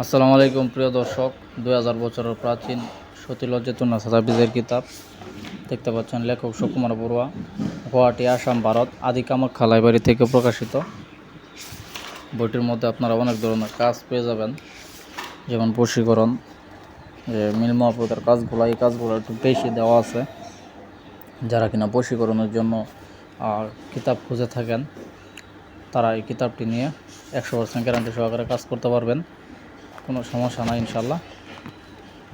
আসসালামু আলাইকুম প্রিয় দর্শক। 2000 বছরের প্রাচীন সতীলজ্জাতুন্না সাজাবিজের কিতাব দেখতে পাচ্ছেন। লেখক সুকুমার বড়ুয়া, গুয়াহাটি, আসাম, ভারত। আদি কামাখ্যা লাইব্রেরি থেকে প্রকাশিত। বইটির মধ্যে আপনারা অনেক ধরনের কাজ পেয়ে যাবেন, যেমন বশীকরণ, যে মিল মহাপ্রতার কাজগুলো, এই কাজগুলো একটু বেশি দেওয়া আছে। যারা কিনা বশীকরণের জন্য কিতাব খুঁজে থাকেন, তারা এই কিতাবটি নিয়ে 100% গ্যারান্টি সহকারে কাজ করতে পারবেন, কোনো সমস্যা নাই ইনশাল্লাহ।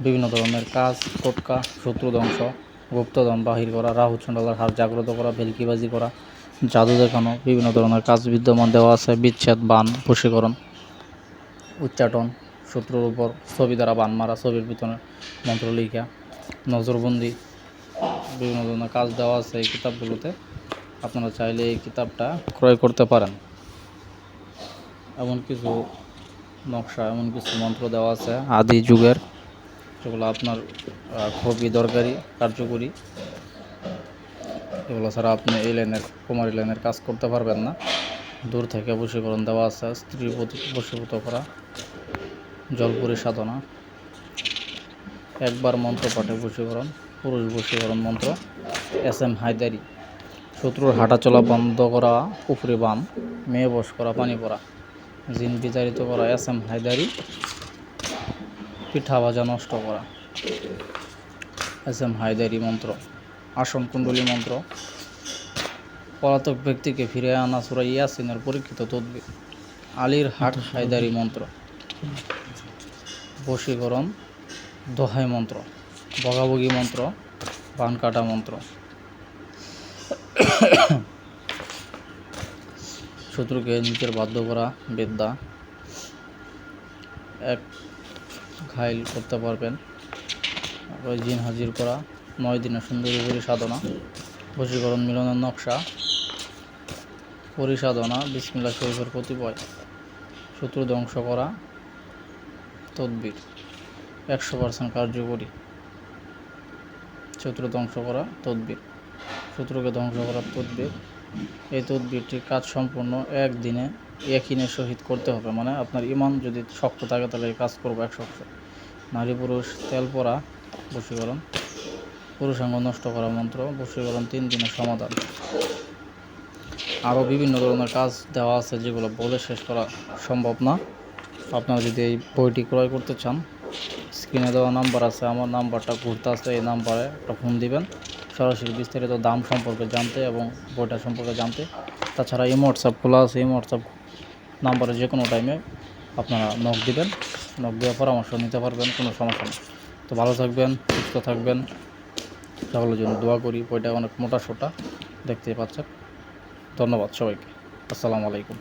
বিভিন্ন ধরনের কাজ, টোটকা, শত্রু ধ্বংস, গুপ্তধন বাহির করা, রাহু চণ্ডালার হার জাগ্রত করা, ভেলকিবাজি করা, জাদু দেখানো, বিভিন্ন ধরনের কাজ বিদ্যমান দেওয়া আছে। বিচ্ছেদ, বান, বশীকরণ, উচ্চাটন, শত্রুর উপর ছবি দ্বারা বান মারা, ছবির ভিতরে মন্ত্র লিখা, নজরবন্দি, বিভিন্ন ধরনের কাজ দেওয়া আছে এই কিতাবগুলোতে। আপনারা চাইলে এই কিতাবটা ক্রয় করতে পারেন। এমন কিছু নকশা, এমন কিছু মন্ত্র দেওয়া আছে আদি যুগের, যেগুলো আপনার খুবই দরকারি, কার্যকরী। এগুলো ছাড়া আপনি এই লাইনের, কুমারী লাইনের কাজ করতে পারবেন না। দূর থেকে বশীকরণ দেওয়া আছে, স্ত্রীর প্রতি বশীভূত করা, জলপুরী সাধনা, একবার মন্ত্র পাঠে বশীকরণ, পুরুষ বশীকরণ মন্ত্র, SM হায়দারি, শত্রুর হাঁটা চলা বন্ধ করা, কুফরি বান, মেয়ে বশ করা, পানি পড়া, জিন বিতাড়িত করা, SM হায়দারি, পিঠা ভাজা নষ্ট করা, SM হায়দারি মন্ত্র, আসন কুণ্ডলী মন্ত্র, পলাতক ব্যক্তিকে ফিরে আনা সূরা ইয়াসিনের পরীক্ষিত তদবির, আলীর হাট হায়দারি মন্ত্র, বশীকরণ, দোহাই মন্ত্র, বগাবগি মন্ত্র, বান কাটা মন্ত্র, শত্রুকে নিজের বাধ্য করা বিদ্যা, এক ঘাইল করতে পারবেন। জিন হাজির করা, 9 দিনের সুন্দরী পরিসাধনা, বশীকরণ মিলনের নকশা, পরিসাধনা, বিসমিল্লাহ শরীফের কতিপয়, শত্রু ধ্বংস করা তদবির, 100% কার্যকরী। শত্রু ধ্বংস করা তদবির, শত্রুকে ধ্বংস করার তদবির। এই তদবিরটির কাজ সম্পূর্ণ একদিনে ইয়াকিনের সহিত করতে হবে। মানে আপনার ইমান যদি শক্ত থাকে তাহলে এই কাজ করবো 100%। নারী পুরুষ তেল পরা বশীকরণ, পুরুষাঙ্গ নষ্ট করা মন্ত্র, বশীকরণ 3 দিনের সমাধান। আরও বিভিন্ন ধরনের কাজ দেওয়া আছে, যেগুলো বলে শেষ করা সম্ভব না। আপনারা যদি এই বইটি ক্রয় করতে চান, স্ক্রিনে দেওয়া নাম্বার আছে, আমার নাম্বারটা ঘুরতে আছে, এই নাম্বারে একটা ফোন দিবেন সরাসরি বিস্তারিত দাম সম্পর্কে জানতে এবং বইটা সম্পর্কে জানতে। তাছাড়া এই হোয়াটসঅ্যাপ খোলা আছে, এই হোয়াটসঅ্যাপ নাম্বারে যে কোনো টাইমে আপনারা নক দিবেন, নক দিয়ে পরামর্শ নিতে পারবেন, কোনো সমস্যা নেই। তো ভালো থাকবেন, সুস্থ থাকবেন, সকলের জন্য দোয়া করি। বইটা অনেক মোটা সোটা দেখতেই পাচ্ছেন। ধন্যবাদ সবাইকে। আসসালামু আলাইকুম।